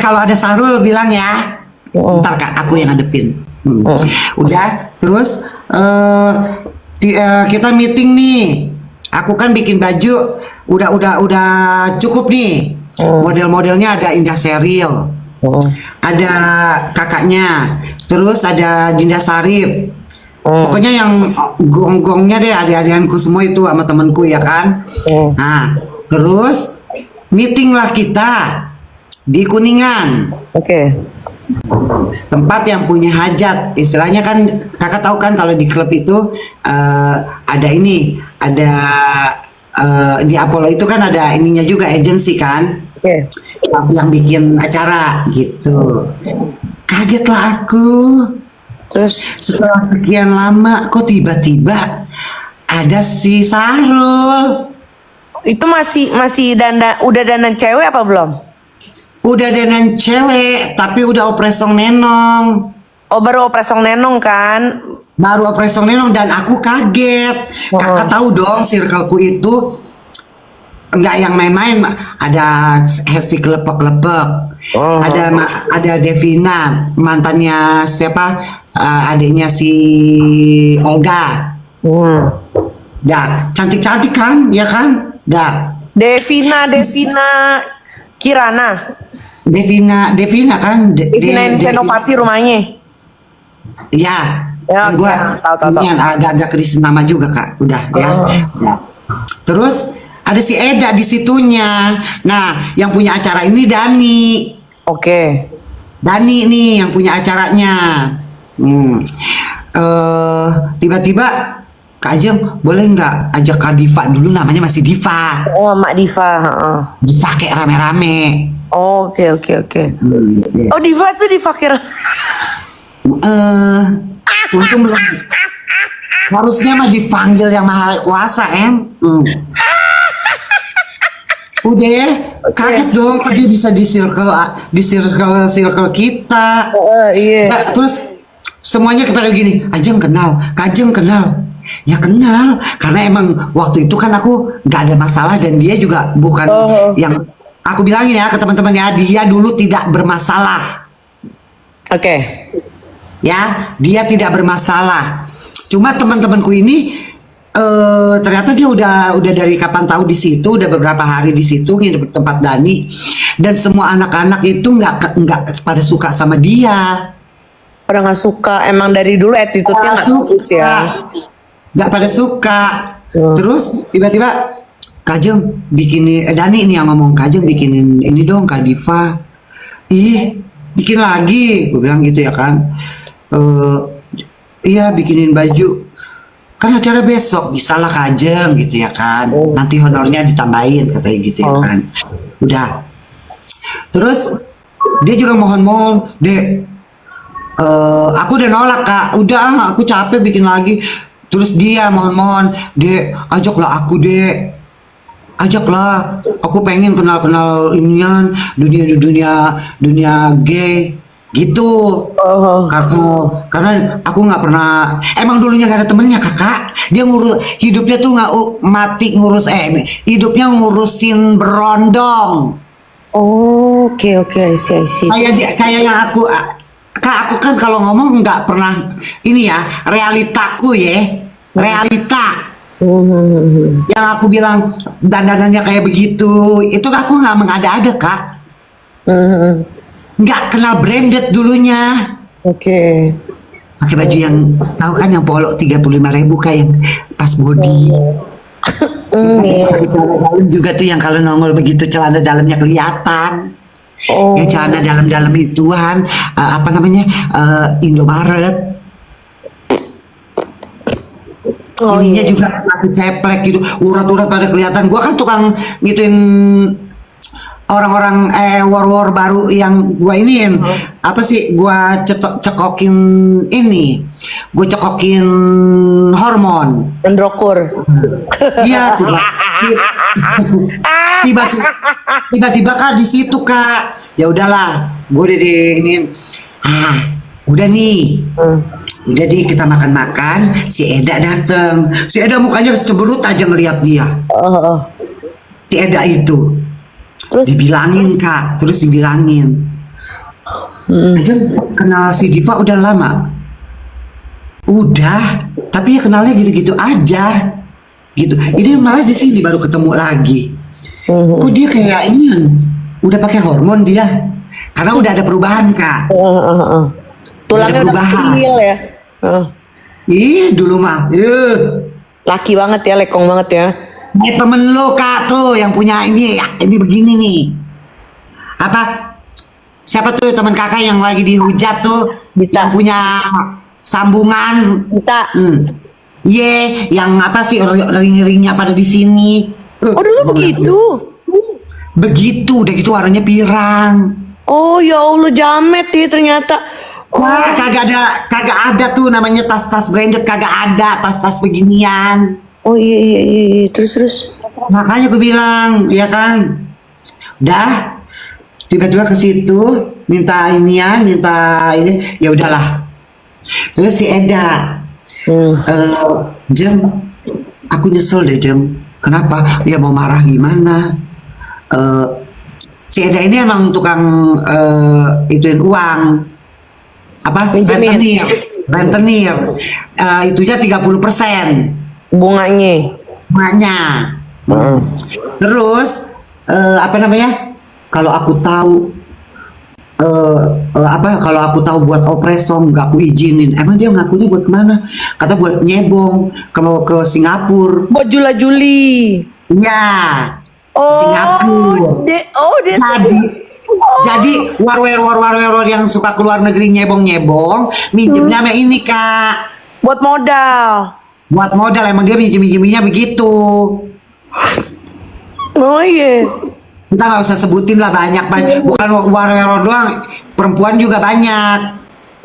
kalau ada Sarul bilang ya. Ntar Kak, aku yang ngadepin. Udah, terus kita meeting nih. Aku kan bikin baju, udah cukup nih. Model-modelnya ada Indah Seril, ada kakaknya, terus ada Dinda Sarip. Pokoknya yang gong-gongnya deh, adik-adikanku semua itu sama temanku ya kan. Nah, terus meeting lah kita di Kuningan. Tempat yang punya hajat, istilahnya kan kakak tahu kan kalau di klub itu ada ini, ada di Apollo itu kan ada ininya juga agensi kan, yang bikin acara gitu. Kaget lah aku. Terus setelah sekian lama kok tiba-tiba ada si Sarul. Itu masih udah dandan cewek apa belum? Udah dandan cewek, tapi udah opresong nenong. Oh, baru opresong nenong kan? Baru opresong nenong dan aku kaget. Kakak tahu dong, circleku itu nggak yang main-main. Ada Hesti Kelepek-Kelepek. Ada Devina, mantannya siapa? Adiknya si Olga. Dah, cantik-cantik kan? Ya kan? Dah. Devina Kirana. Devina kan? Devina Senopati rumahnya. Ya. Ya, Gua tahu. agak krisis nama juga Kak. Udah ya. Nah. Terus ada si Eda di situnya. Nah, yang punya acara ini Dani. Dani nih yang punya acaranya. Tiba-tiba Kak Ajeng, boleh nggak ajak Kak Diva dulu, namanya masih Diva. Oh, Mak Diva. Diva kayak rame-rame. Oke. Oh, Diva tuh dipakir. Untung belum. Harusnya mah dipanggil yang maha kuasa, Udah ya, kaget dong kok dia bisa di circle kita. Iya. Nah, terus semuanya kepada gini, Ajeng kenal, Kajeng kenal. Ya kenal, karena emang waktu itu kan aku nggak ada masalah dan dia juga bukan yang aku bilangin ya ke teman-temannya, dia dulu tidak bermasalah. Ya, dia tidak bermasalah. Cuma teman-temanku ini ternyata dia udah dari kapan tahu di situ, udah beberapa hari di situ nginep di tempat Dani, dan semua anak-anak itu nggak pada suka sama dia. Pada nggak suka, emang dari dulu attitude-nya nggak bagus ya. Nggak pada suka. Terus tiba-tiba Kajeng bikinin, Dani ini yang ngomong, Kajeng bikinin ini dong Kak Diva. Ih, bikin lagi, gue bilang gitu ya kan. Iya, bikinin baju. Kan acara besok, bisalah Kajeng gitu ya kan. Nanti honornya ditambahin katanya gitu ya kan. Udah. Terus dia juga mohon-mohon, Dek. Aku udah nolak Kak. Udah, aku capek bikin lagi. Terus dia mohon-mohon, Dek, ajaklah aku Dek. Ajaklah. Aku pengen kenal-kenal inian dunia gay. Gitu. Karena aku nggak pernah, emang dulunya gak ada temennya Kakak. Dia ngurus hidupnya tuh nggak mati ngurus hidupnya ngurusin berondong. Oke, sih. Kayak yang aku Kak, aku kan kalau ngomong nggak pernah ini ya, realitaku ya, realita. Yang aku bilang dandanannya kayak begitu, itu aku nggak mengada-ada Kak. Nggak kenal branded dulunya. Pakai baju yang tahu kan yang polo 35.000 kayak yang pas body. Pakai celana dalam juga tuh yang kalau nongol begitu celana dalamnya kelihatan. Yang celana dalam-dalam ituan apa namanya Indomaret. Ininya juga masih ceplek gitu, urat-urat pada kelihatan. Gua kan tukang ngituin orang-orang war baru yang gua iniin. Apa sih, gua cekokin ini, gua cekokin hormon Endrokur. iya tiba-tiba Kak di situ Kak, ya udahlah gua udah di ini, udah nih, udah di kita makan-makan. Si Eda dateng, si Eda mukanya cemberut aja ngeliat dia. Si Eda itu terus dibilangin Kak, terus dibilangin Ajeng kenal si Diva udah lama. Udah, tapi ya kenalnya gitu-gitu aja. Gitu. Ini malah di sini baru ketemu lagi. Kok dia kayak ini udah pakai hormon dia? Karena udah ada perubahan, Kak. Tulangnya udah perubahan. kecil ya. Ih, dulu mah. Laki banget ya, lekong banget ya. Temen lo, Kak, tuh yang punya ini, ya, ini begini nih. Apa? Siapa tuh teman kakak yang lagi dihujat tuh? Dita. Yang punya sambungan. Kita. Yang apa sih ring-ringnya pada di sini. Oh dulu begitu. Begitu, udah gitu warnanya pirang. Oh ya Allah, jamet ya ternyata. Wah, kagak ada tuh namanya tas-tas branded, kagak ada tas-tas beginian. Oh iya. Terus. Makanya gue bilang, ya kan, udah tiba-tiba ke situ minta inian, minta ini, ya udahlah. Terus si Eda, Jem, aku nyesel deh Jem. Kenapa? Ya mau marah gimana? Si Eda ini emang tukang ituin uang, apa? Minjemin. Rentenir, itunya 30%. Bunganya. Terus apa namanya? Kalau aku tahu kalau aku tahu buat opresom nggak aku izinin. Emang dia ngakunya buat kemana? Kata buat nyebong ke Singapura. Buat Juli. Iya. Oh. Singapura. Dia. Jadi war yang suka keluar negeri nyebong minjemnya sama ini, Kak. Buat modal. Buat modal, emang dia minjem-minjeminya begitu. Oh iya. Kita nggak usah sebutin lah, banyak bukan war doang, perempuan juga banyak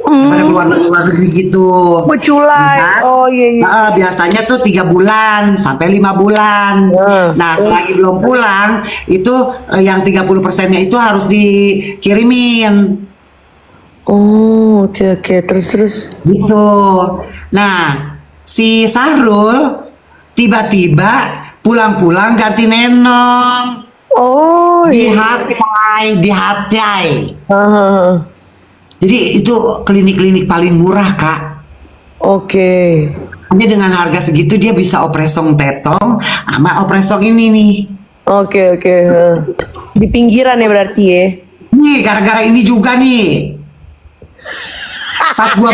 pada keluar negeri gitu. Beculai. Nah, Oh iya. biasanya tuh 3 bulan sampai 5 bulan. Nah, selagi belum pulang itu yang 30%-nya itu harus dikirimin. Oh oke. Terus. Gitu. Nah, si Sahrul tiba-tiba pulang-pulang ganti nenong. Oh iya. Dihatai. Jadi itu klinik-klinik paling murah, Kak. Oke. Hanya dengan harga segitu dia bisa opresong tetong sama opresong ini nih. Oke. Di pinggiran ya berarti ya. Nih, gara-gara ini juga nih. Pas gua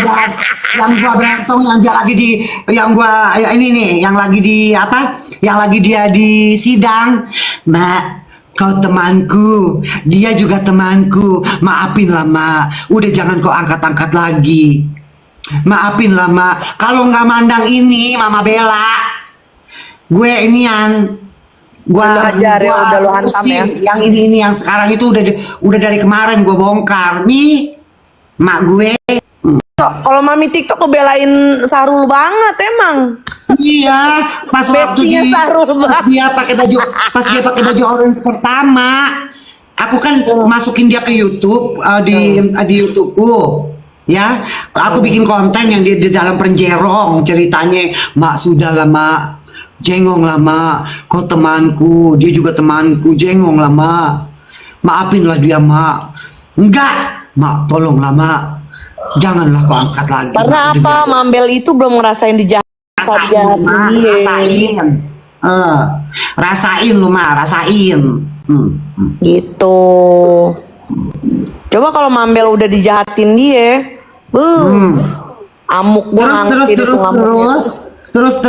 berantem yang dia lagi di ini nih, yang lagi di apa? Yang lagi dia di sidang. Mbak, kau temanku, dia juga temanku. Maafin lah, Mak. Udah jangan kau angkat-angkat lagi. Maafin lah, Mak. Kalau nggak mandang ini, Mama Bella, gue inian, Udah lu hantam ya. Yang ini yang sekarang itu udah dari kemarin gue bongkar. Nih, mak gue. Kalau mami TikTok ngebelain Sahrul banget emang. Iya, pas waktu dia pakai baju orange pertama, aku kan masukin dia ke YouTube di YouTubeku, ya. Aku bikin konten yang di dalam penjerong ceritanya, Mak sudah lah Mak, jengong lah Mak, kau temanku, dia juga temanku, jengong lah Mak, maafin lah dia Mak. Enggak, Mak, tolonglah Mak, janganlah kau angkat lagi. Karena Mak, apa? Mambel itu belum ngerasain dijahit. Rasain lu mah, rasain. Gitu. Coba kalau Mambel udah dijahatin dia, amuk Terus,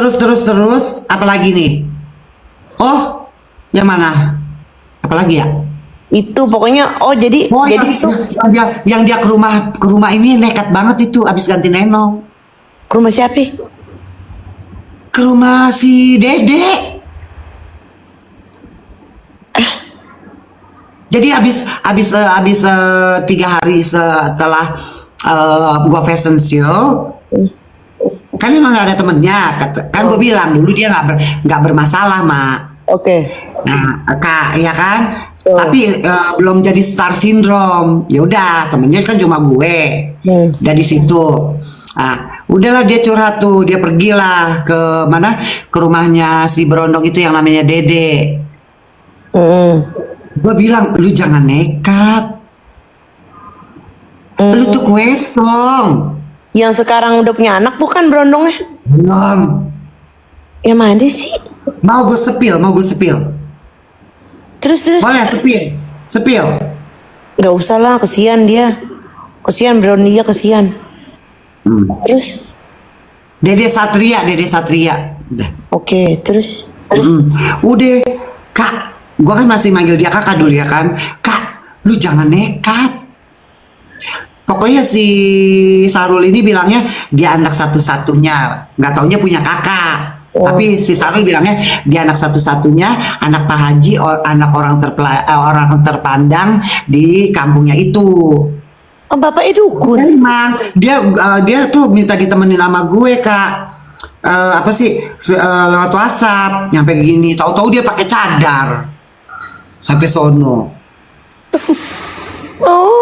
apalagi nih? Oh, yang mana? Apalagi ya? Itu pokoknya jadi itu yang dia ke rumah ini nekat banget itu abis ganti nenong. ke rumah siapa? Ke rumah si Dede. Jadi habis 3 hari setelah gua fashion show, kan emang gak ada temennya, kan gue bilang dulu dia nggak bermasalah, Mak. Oke. Nah, Kak, ya kan? Tapi belum jadi star syndrome. Ya udah, temennya kan cuma gue. Dari situ. Nah, udahlah dia curhat tuh, dia pergilah ke mana? Ke rumahnya si Berondong itu yang namanya Dede. Gue bilang, lu jangan nekat. Lu tuh kuetong. Yang sekarang udah punya anak bukan berondongnya? Belum. Yang mana sih? Mau gue sepil. Terus. Boleh sepil. Gak usah lah, kesian dia. Kesian Brownie dia, kesian. Terus? Dede Satria. Udah. Oke, terus? Udah, Kak. Gua kan masih manggil dia kakak dulu ya kan. Kak, lu jangan nekat. Pokoknya si Sarul ini bilangnya dia anak satu-satunya. Nggak taunya punya kakak. Tapi si Sarul bilangnya dia anak satu-satunya, anak Pak Haji, anak orang terpandang di kampungnya itu. Oh, bapaknya dukun. Emang dia tuh minta ditemenin sama gue, Kak. Apa sih lewat WhatsApp nyampe gini, tahu-tahu dia pakai cadar sampai sono. Oh,